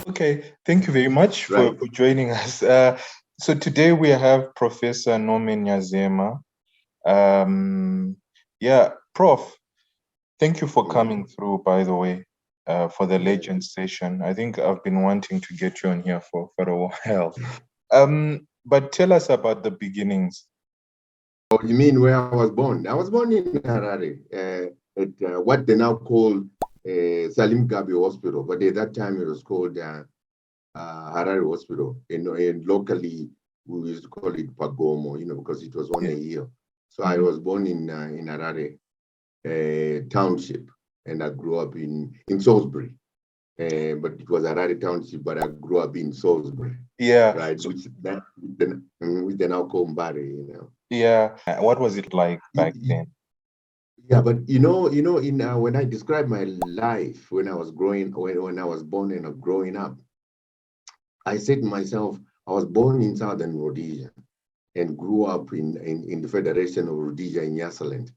Okay, thank you very much Right. for joining us. So today we have Professor Norman Nyazema. Yeah, Prof, thank you for coming through, by the way, for the Legends session. I think I've been wanting to get you on here for a while. But tell us about the beginnings. Oh, you mean where I was born? I was born in Harare, at what they now call Salim Gabi Hospital, but at that time it was called Harare Hospital. And locally we used to call it Pagomo, because it was only a year. So I was born in Harare Township, and I grew up in Salisbury. But it was Harare Township, but I grew up in Salisbury. Yeah. Right, So, which they now call Mbari, Yeah. What was it like back then? Yeah, but in when I describe my life when I was when I was born and growing up, I said to myself, I was born in southern Rhodesia and grew up in the Federation of Rhodesia in Nyasaland,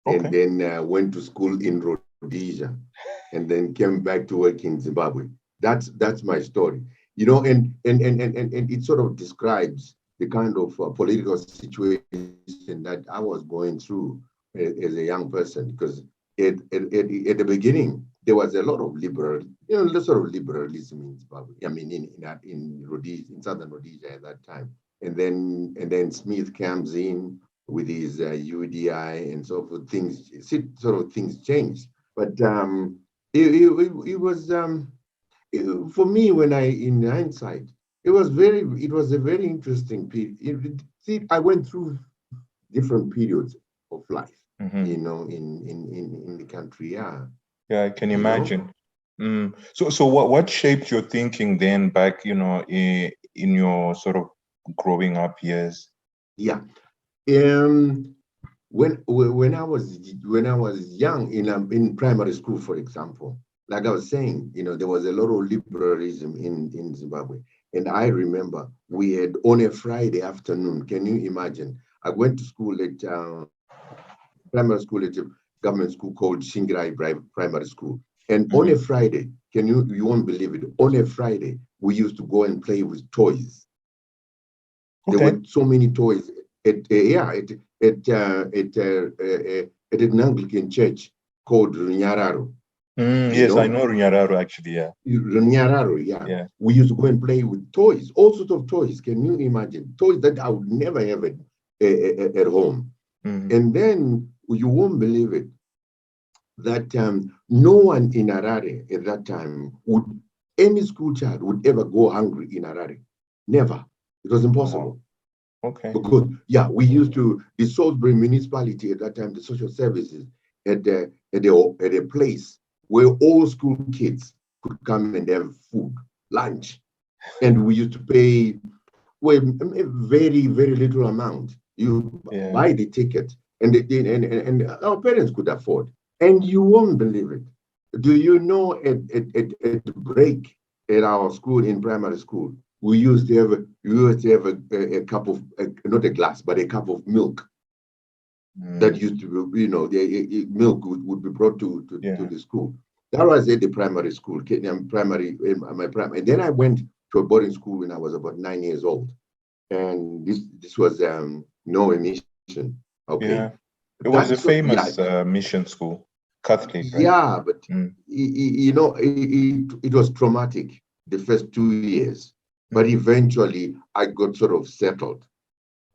and then went to school in Rhodesia, and then came back to work in Zimbabwe. That's my story, and it sort of describes the kind of political situation that I was going through as a young person, because at the beginning there was a lot of liberalism in Zimbabwe. I mean, in Rhodesia, in southern Rhodesia at that time, and then Smith comes in with his UDI and so forth. Things changed, but it was for me, when in hindsight, it was a very interesting period. See, I went through different periods of life, in the country. Yeah. Yeah, I can imagine. So what shaped your thinking then back, in your sort of growing up years? Yeah. When I was young in primary school, for example, like I was saying, there was a lot of liberalism in Zimbabwe. And I remember we had on a Friday afternoon, can you imagine? I went to school at primary school at a government school called Shingirai Primary School. And on a Friday, you won't believe it, on a Friday, we used to go and play with toys. There were so many toys at an Anglican church called Runyararo. Yes, I know Runyararo actually, yeah. Runyararo, yeah. We used to go and play with toys, all sorts of toys. Can you imagine? Toys that I would never have at home. And then you won't believe it, that no one in Harare at that time any school child would ever go hungry in Harare. Never. It was impossible. Okay. Because we used to, the Salisbury municipality at that time, the social services at a place where all school kids could come and have food, lunch, and we used to pay a very, very little amount. You buy the ticket, and our parents could afford. And you won't believe it. Do you know at break at our school, in primary school, we used to have a cup of, not a glass, but a cup of milk. That used to be, the milk would be brought to the school. That was at the primary school, and then I went to a boarding school when I was about 9 years old. And this was no emission. Okay. Yeah. It was a famous mission school, Catholic, right? Yeah, but it was traumatic the first 2 years, but eventually I got sort of settled.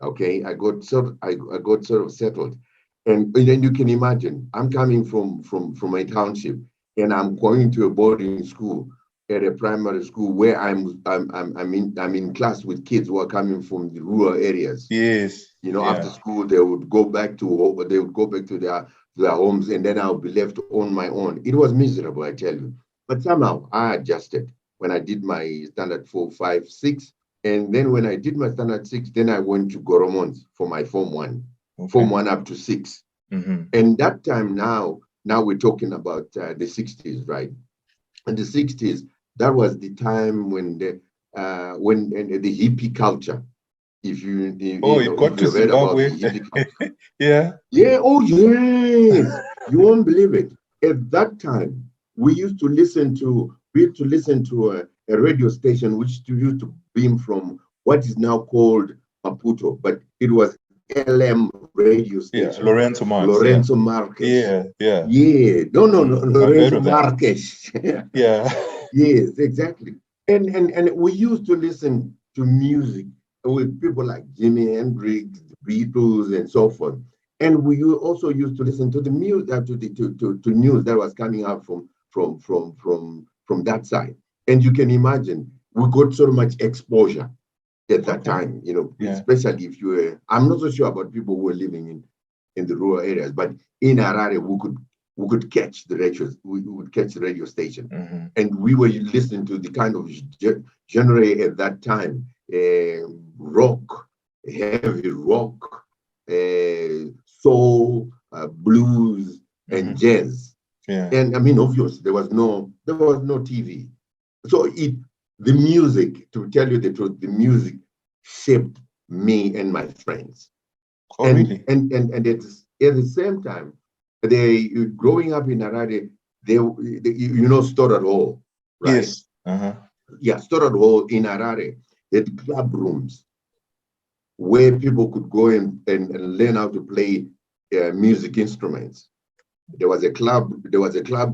Okay, I got sort of settled, and then you can imagine I'm coming from a township, and I'm going to a boarding school at a primary school where I'm in class with kids who are coming from the rural areas. Yes. After school they would go back to their homes, and then I'll be left on my own. It was miserable, I tell you. But somehow I adjusted when I did my standard 4, 5, 6. And then when I did my standard 6, then I went to Goromons for my Form 1, Form 1 up to 6. And that time now we're talking about the 60s, right? And the 60s, that was the time when the hippie culture, if you got to Zimbabwe. Yeah. Oh yes. You won't believe it. At that time, we used to listen to a radio station which used to beam from what is now called Maputo, but it was LM radio station. Yeah, Lorenzo Marx. Lorenzo Marques. Yeah. No, Lorenzo Marques. Yeah. Yes, exactly. And we used to listen to music with people like Jimi Hendrix, the Beatles, and so forth. And we also used to listen to the music, to news that was coming out from that side. And you can imagine, we got so much exposure at that time, especially if you were, I'm not so sure about people who were living in the rural areas, but in Harare, we could catch the radios, we would catch the radio station. And we were listening to the kind of genre at that time, rock, heavy rock, soul, blues, and jazz. And I mean, obviously, there was no TV. So the music, to tell you the truth, the music shaped me and my friends. Really? And at the same time, growing up in Harare, Storad Hall, right? Yes. Yeah, Storad Hall in Harare, had club rooms where people could go and learn how to play music instruments. There was a club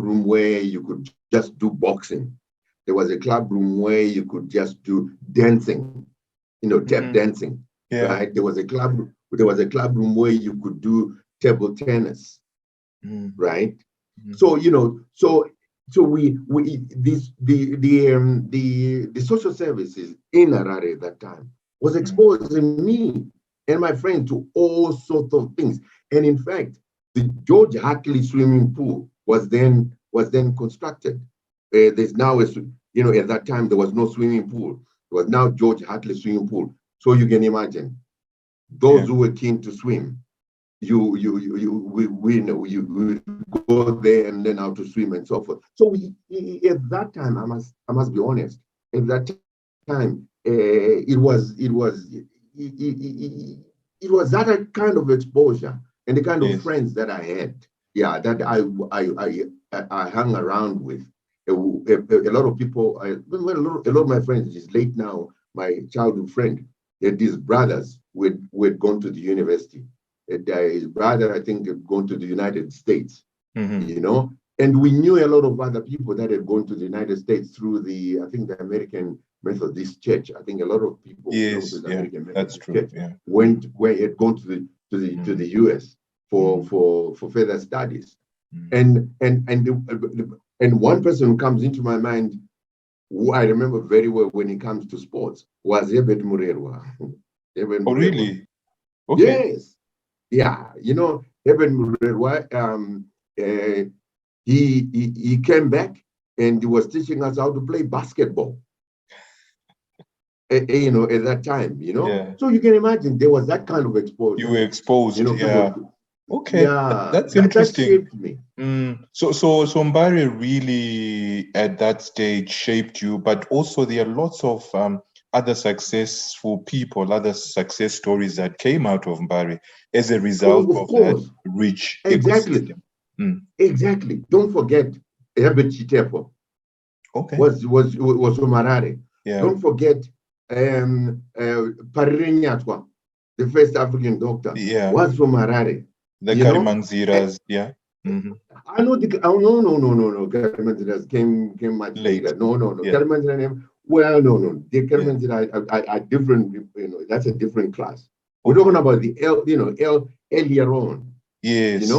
room where you could just do boxing. There was a club room where you could just do dancing, tap dancing. Right? There was a club room where you could do table tennis. Right? So we the social services in Harare at that time was exposing me and my friend to all sorts of things. And in fact, the George Hartley swimming pool was then constructed. There's now at that time there was no swimming pool. It was now George Hartley swimming pool. So you can imagine those who were keen to swim, you go there and learn how to swim and so forth. So at that time, I must be honest, at that time, it was that kind of exposure and the kind of friends that I had, that I hung around with. A lot of people, a lot of my friends is late now, my childhood friend, his brothers who had gone to the university. His brother, I think, had gone to the United States, and we knew a lot of other people that had gone to the United States through the American Methodist Church. I think a lot of people who to the American Methodist Church had gone to the US for further studies. And one person who comes into my mind, who I remember very well when it comes to sports, was Herbert Murerwa. Oh, really? Okay. Yes. Yeah, Herbert Murerwa, he came back and he was teaching us how to play basketball. At that time, So you can imagine there was that kind of exposure. You were exposed, Okay, that's interesting. That shaped me. So Mbari really at that stage shaped you, but also there are lots of other successful people, other success stories that came out of Mbari as a result of that rich ecosystem. Exactly. Don't forget Herbert Chitefo. Okay. Was from Harare. Don't forget Parire Nyatwa, the first African doctor, was from Harare. The Karimanziras, I know no. Karimanziras came much later. No. Karimanziras, the Karimanziras are different. That's a different class. We're talking about the earlier on. Yes.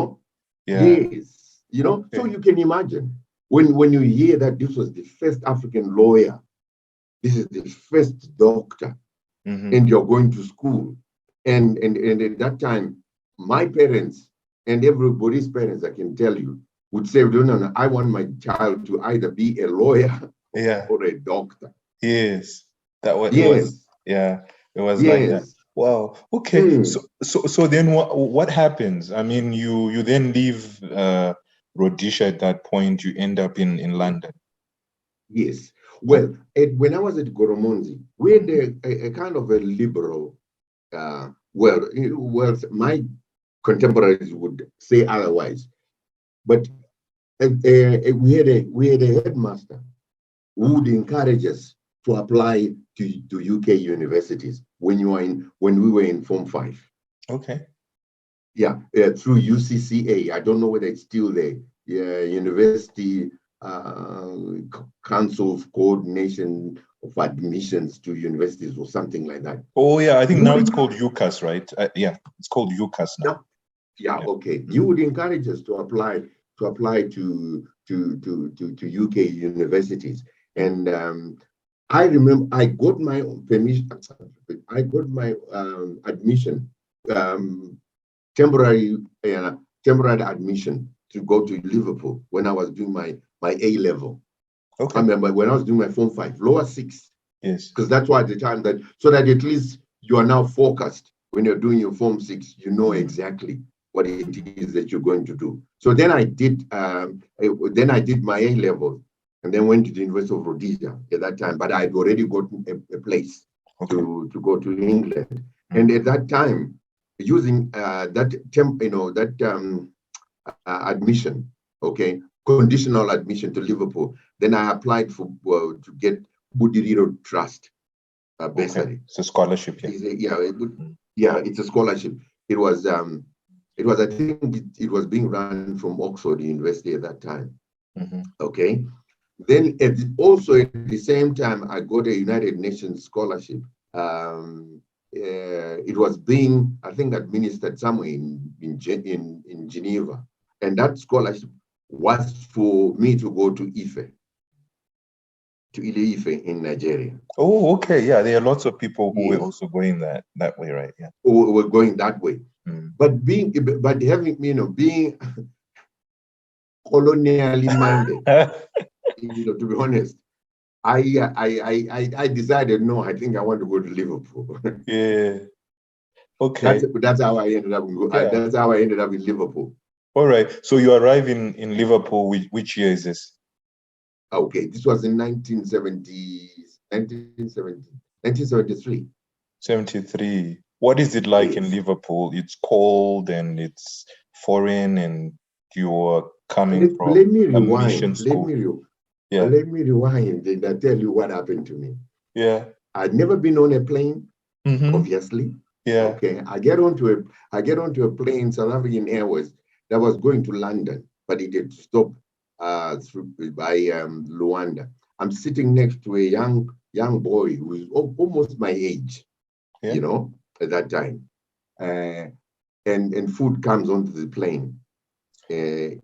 Yes. So you can imagine when you hear that this was the first African lawyer, this is the first doctor, and you're going to school, and at that time, my parents and everybody's parents, I can tell you, would say, no, I want my child to either be a lawyer or a doctor. Yes. It was like that. Wow. Okay. So then what happens? I mean, you then leave Rhodesia at that point, you end up in London. Yes. Well, when I was at Goromonzi, we had a kind of a liberal, my contemporaries would say otherwise, but we had a headmaster would encourage us to apply to UK universities when we were in Form 5. Okay. Yeah, through UCCA. I don't know whether it's still there. Yeah, University Council of Coordination of Admissions to Universities or something like that. Oh yeah, I think now it's called UCAS, right? Yeah, it's called UCAS now. Yeah, okay. You would encourage us to apply to UK universities, and I remember I got my permission. I got my admission, temporary admission to go to Liverpool when I was doing my A level. Okay. I remember when I was doing my Form 5, lower 6. Yes. Because that's why at the time so that at least you are now focused when you're doing your Form 6, you know exactly what it is that you're going to do. So then I did my A level and then went to the University of Rhodesia at that time, but I'd already got a place to go to England. And at that time, using admission, conditional admission to Liverpool, then I applied to get Budiriro Trust bursary. It's a scholarship. Yeah, it's a scholarship. It was I think it was being run from Oxford University at that time. Okay. Then also at the same time, I got a United Nations scholarship. It was being, I think, administered somewhere in Geneva, and that scholarship was for me to go to Ife, to Ile-Ife in Nigeria. Oh, okay. Yeah, there are lots of people who were also going that way, right? Yeah. Who were going that way. But being colonially minded, to be honest, I decided, no, I think I want to go to Liverpool. Yeah. Okay. That's how I ended up. That's how I ended up in Liverpool. All right. So you arrive in Liverpool. Which year is this? Okay, this was in 1973. 73. What is it like in Liverpool? It's cold and it's foreign, and you're coming from a mission school. Let me rewind and I tell you what happened to me. Yeah. I'd never been on a plane, obviously. Yeah. Okay. I get onto a plane, South African Airways, that was going to London, but it had stopped by Luanda. I'm sitting next to a young boy who is almost my age, at that time. And food comes onto the plane, and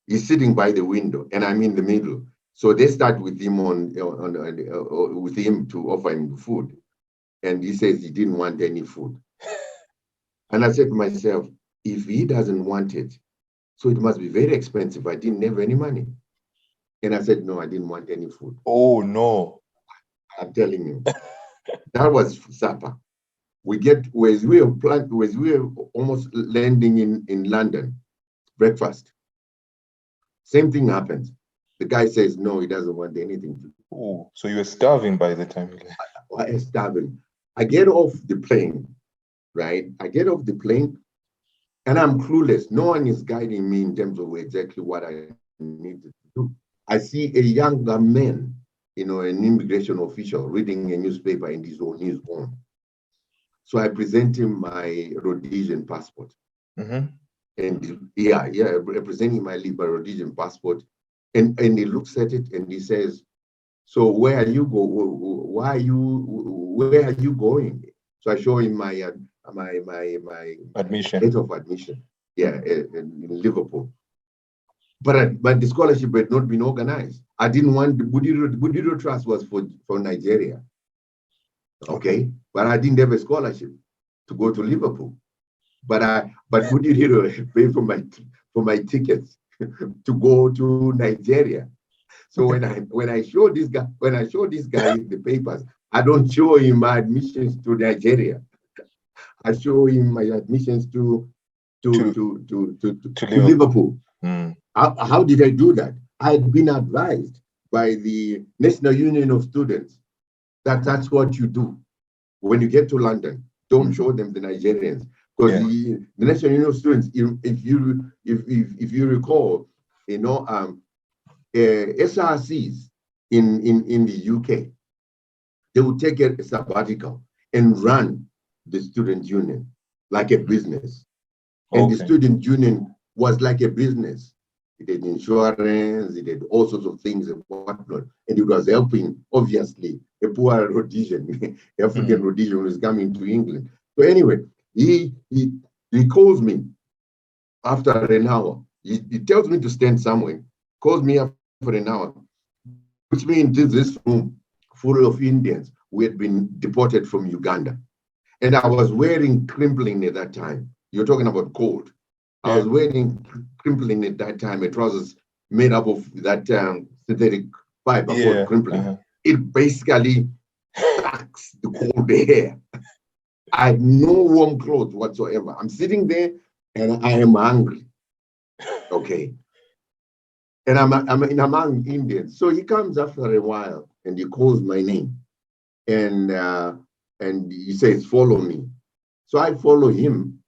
he's sitting by the window, and I'm in the middle. So they start with him with him to offer him food, and he says he didn't want any food. And I said to myself, if he doesn't want it, so it must be very expensive. I didn't have any money, and I said no, I didn't want any food. Oh no! I'm telling you, that was supper. We were almost landing in London, breakfast. Same thing happens. The guy says no, he doesn't want anything to do. Oh, so you were starving by the time. I was starving. I get off the plane, right? I get off the plane, and I'm clueless. No one is guiding me in terms of exactly what I need to do. I see a younger man, an immigration official reading a newspaper in his home. So I present him my Rhodesian passport. And representing my Rhodesian passport. And he looks at it and he says, so where are you where are you going? So I show him my admission. Date of admission. Yeah, in Liverpool. But the scholarship had not been organized. I didn't want the Budiriro Trust was for Nigeria. Okay, but I didn't have a scholarship to go to Liverpool. But Budiriro paid for my tickets to go to Nigeria. So when I show this guy the papers, I don't show him my admissions to Nigeria. I show him my admissions to Liverpool. How did I do that? I had been advised by the National Union of Students that that's what you do when you get to London. Don't show them the Nigerians, because the National Union of Students, if you recall, SRCs in the UK, they would take a sabbatical and run the student union like a business. And the student union was like a business. It did insurance, it did all sorts of things and whatnot. And it was helping, obviously, a poor Rhodesian, African Rhodesian who is coming to England. So anyway, he calls me after an hour. He tells me to stand somewhere, calls me after an hour, puts me into this room full of Indians who had been deported from Uganda. And I was wearing crimpling at that time. You're talking about cold. I was wearing crimpling at that time, a trousers made up of that synthetic fiber called crimpling. It basically sucks the cold air. I had no warm clothes whatsoever. I'm sitting there and I am hungry. Okay. And I'm among Indians. So he comes after a while and he calls my name. And he says, follow me. So I follow him.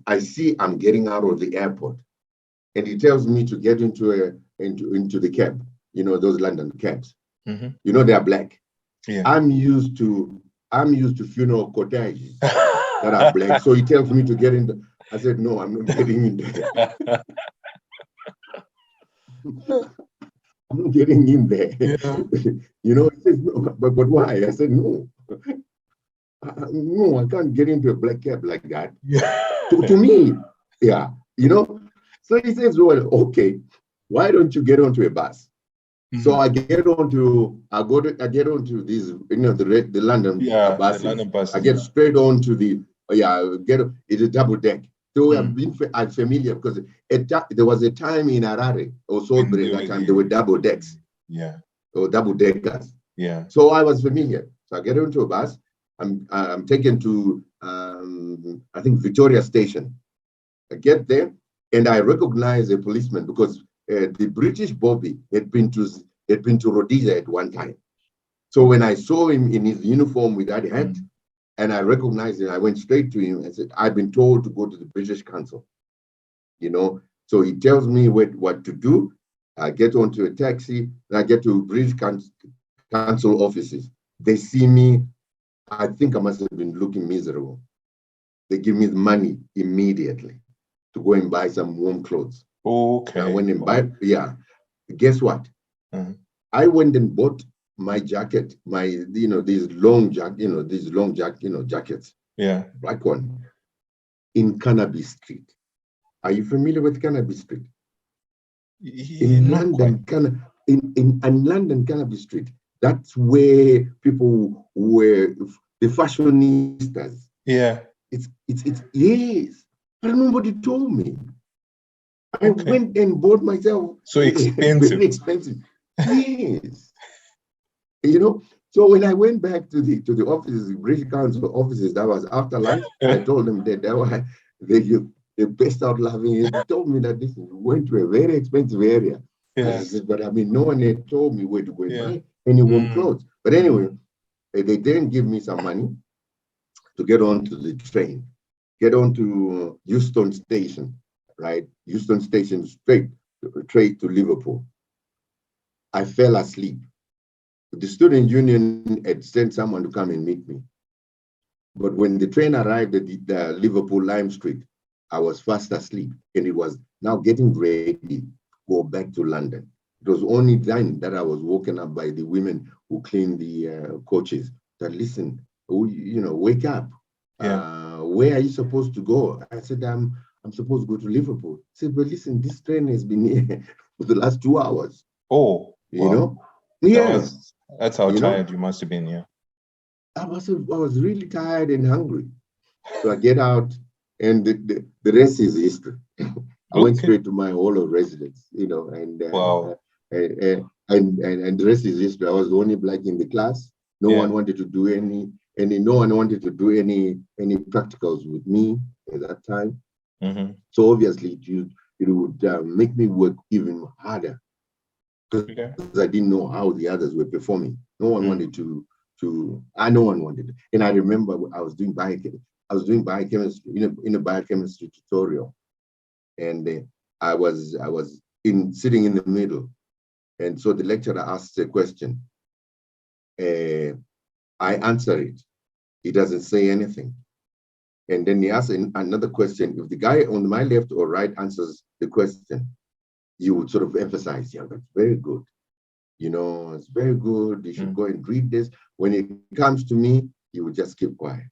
I see I'm getting out of the airport, and he tells me to get into the cab. You know, those London cabs. You know, they are black. I'm used to funeral corteges that are black. So he tells me to get in. I said, no, I'm not getting in there. I'm not getting in there. You know, he says, no, but why? I said, no. No, I can't get into a black cab like that. To me, you know. So he says, well, okay, why don't you get onto a bus? So I get onto these, you know, the London buses. The London buses. I get straight onto the it's a double deck. So I'm familiar because there was a time in Harare or Salisbury at that time there were double decks. Or double deckers. So I was familiar. So I get onto a bus. I'm taken to I think Victoria Station. I get there and I recognize a policeman because the British Bobby had been to Rhodesia at one time. So when I saw him in his uniform with that hat, and I recognized him, I went straight to him and said, "I've been told to go to the British Council." You know, so he tells me what to do. I get onto a taxi, and I get to British Council offices. They see me. I think I must have been looking miserable. They give me the money immediately to go and buy some warm clothes. Okay. I went and buy, Guess what? I went and bought my jacket, these long jackets. Black one, in Cannabis Street. Are you familiar with Cannabis Street? In London, in London, Cannabis Street. That's where people were the fashionistas. It's yes. But nobody told me. I went and bought myself. So expensive. Very expensive. Yes. You know, so when I went back to the offices, the British Council offices, that was after lunch, I told them that they burst out laughing. They told me that this went to a very expensive area. I said, but I mean, no one had told me where to go and buy any warm clothes. But anyway, they then give me some money to get onto the train, get onto Euston Station, right? Euston Station straight to Liverpool. I fell asleep. The student union had sent someone to come and meet me. But when the train arrived at the Liverpool Lime Street, I was fast asleep, and it was now getting ready to go back to London. It was only then that I was woken up by the women who cleaned the coaches. That listen, wake up. Where are you supposed to go? I said, I'm supposed to go to Liverpool. I said, but listen, this train has been here for the last 2 hours. Oh, you know? Yeah. That's how tired you must have been, yeah. I was really tired and hungry. So I get out, and the rest is history. I went straight to my hall of residence, and the rest is history. I was the only black in the class. No one wanted to do any practicals with me at that time. So obviously it would make me work even harder because I didn't know how the others were performing. No one wanted to. No one wanted. And I remember I was doing biochemistry. In a biochemistry tutorial, and I was sitting in the middle, And so the lecturer asks a question. I answer it. He doesn't say anything. And then he asks another question. If the guy on my left or right answers the question, you would sort of emphasize, yeah, that's very good. You know, it's very good. You should go and read this. When it comes to me, you would just keep quiet.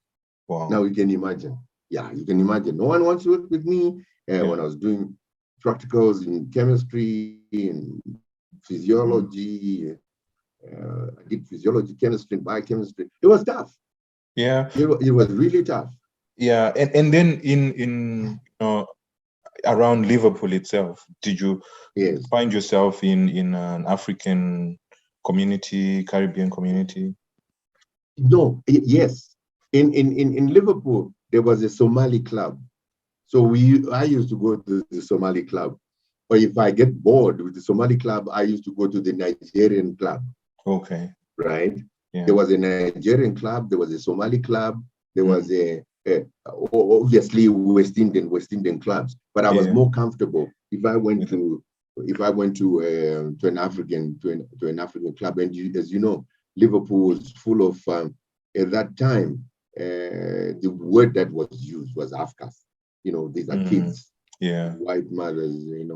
Wow. Now you can imagine. Yeah, you can imagine. No one wants to work with me. When I was doing practicals in chemistry, in physiology, I did physiology, chemistry, biochemistry. It was tough. Yeah. It was really tough. Yeah, and then in around Liverpool itself, did you find yourself in an African community, Caribbean community? No, yes. In Liverpool, there was a Somali club. So I used to go to the Somali club. Or if I get bored with the Somali club, I used to go to the Nigerian club. Okay. Right? Yeah. There was a Nigerian club, there was a Somali club, there was obviously West Indian clubs. But I was more comfortable if I went to an African club. And as you know, Liverpool was full of at that time the word that was used was Afghans. You know, these are kids, white mothers, and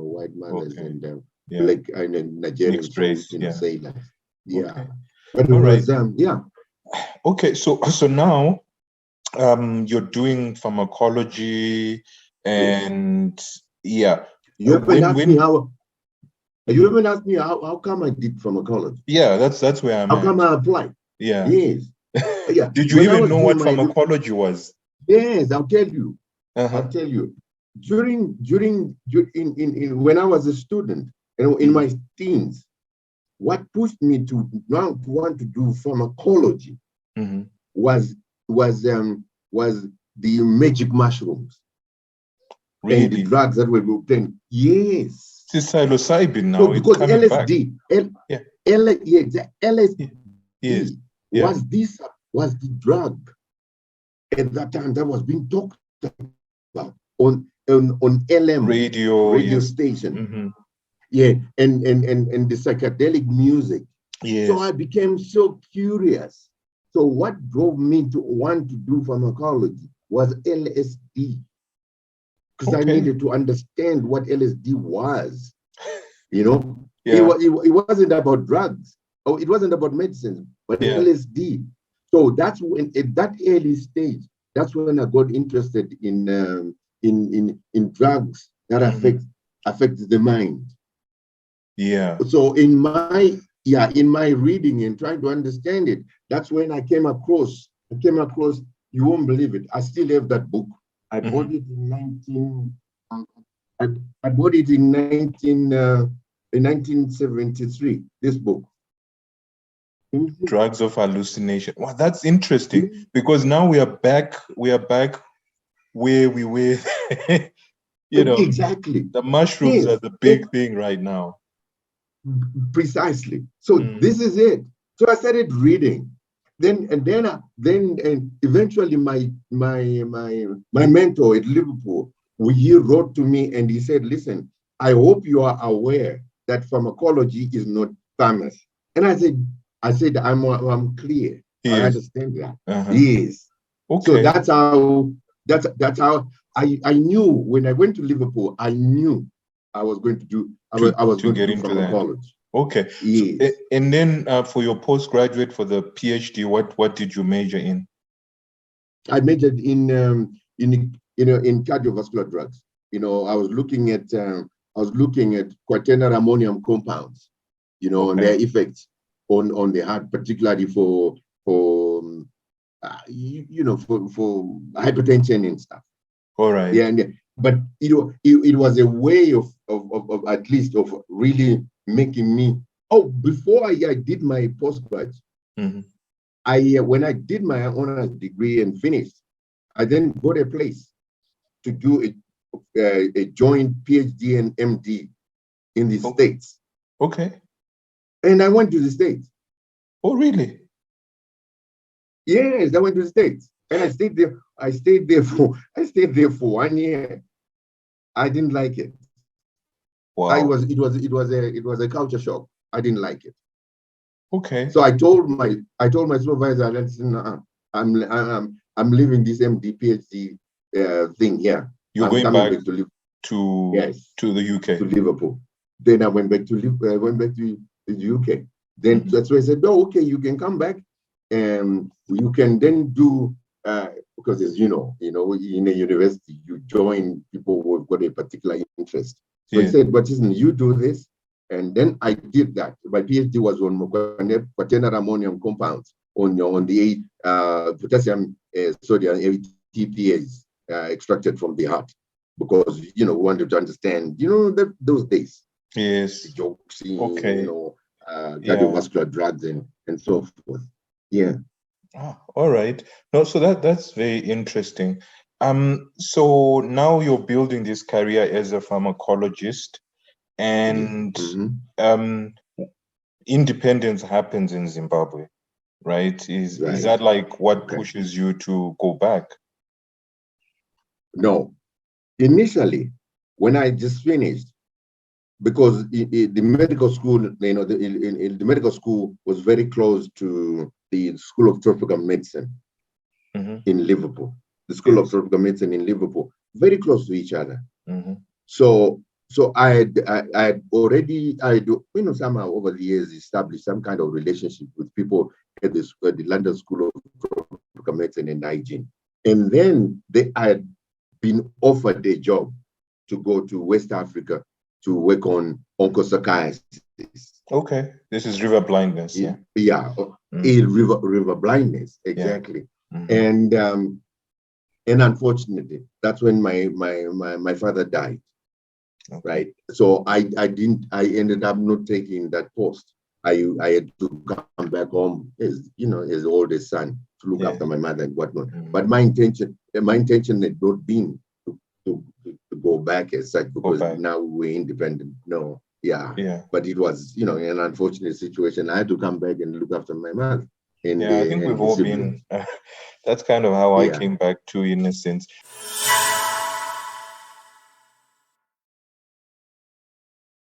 black and Nigerians who say that. Yeah. Okay. But it was Okay, so now you're doing pharmacology and you haven't asked me how. You haven't asked me how come I did pharmacology. Yeah, that's where I'm at. How come I applied? Yeah. Yes. Yeah. Did you even know what pharmacology was? Yes, I'll tell you. I'll tell you. During when I was a student, in my teens, what pushed me to want to do pharmacology was the magic mushrooms. Really? And the drugs that were obtained. Yes. It's psilocybin now. So because LSD, LSD was the drug at that time that was being talked about on LM radio station. Yeah, and the psychedelic music. Yes. So I became so curious. So what drove me to want to do pharmacology was LSD. Because I needed to understand what LSD was. You know, it wasn't about drugs. It wasn't about medicine, but LSD. So that's when, at that early stage, that's when I got interested in drugs that affect the mind. Yeah. So in my reading and trying to understand it, that's when I came across, you won't believe it, I still have that book. I bought it in 1973, this book. Drugs of hallucination. Wow, that's interesting, because now we are back where we were. Exactly. The mushrooms are the big thing right now. Precisely. So this is it. So I started reading. Then eventually my mentor at Liverpool, he wrote to me and he said, listen, I hope you are aware that pharmacology is not pharmacy. And I said I'm clear. I understand that. Yes. Okay. So that's how I knew when I went to Liverpool, I knew I was going to do pharmacology. Okay. Yes. So, and then for your postgraduate, for the PhD, what did you major in? I majored in cardiovascular drugs. I was looking at quaternary ammonium compounds, and their effects on the heart, particularly for hypertension and stuff. All right. Yeah, but it was a way of at least of really making me. Before I did my postgrad, when I did my honors degree and finished, I then got a place to do a joint PhD and MD in the States. Okay. And I went to the States. Oh, really? Yes, I went to the States, and I stayed there. I stayed there for 1 year. I didn't like it. Wow. It was a culture shock. I didn't like it. Okay. So I told my supervisor, listen, I'm leaving this MD PhD thing here. You're I'm going coming back to live. to Yes, to the UK. to Liverpool. Then I went back to the UK. Then that's why I said, oh, okay, you can come back, and you can then do because as you know, in a university, you join people who've got a particular interest. So he said, but listen, you do this. And then I did that. My PhD was on quaternary ammonium compounds on the potassium sodium ATPase extracted from the heart, because we wanted to understand those days. Yes. The jokes, Okay. cardiovascular drugs and so forth. Yeah. All right. No, so that's very interesting. So now you're building this career as a pharmacologist, and independence happens in Zimbabwe, right? Is that like what pushes you to go back? No. Initially, when I just finished, because the medical school, the medical school was very close to the School of Tropical Medicine in Liverpool. The School of Tropical Medicine in Liverpool, very close to each other. So I had already, somehow over the years established some kind of relationship with people at the London School of Tropical Medicine and Hygiene. And then I had been offered a job to go to West Africa to work on onchocerciasis. Okay, this is river blindness, yeah? Yeah, river blindness, exactly. Yeah. And unfortunately, that's when my father died. Right. So I ended up not taking that post. I had to come back home as as the oldest son to look after my mother and whatnot. But my intention had not been to go back as such, because now we're independent. No, but it was an unfortunate situation. I had to come back and look after my mother. I think we've all been. That's kind of how I came back too, in a sense.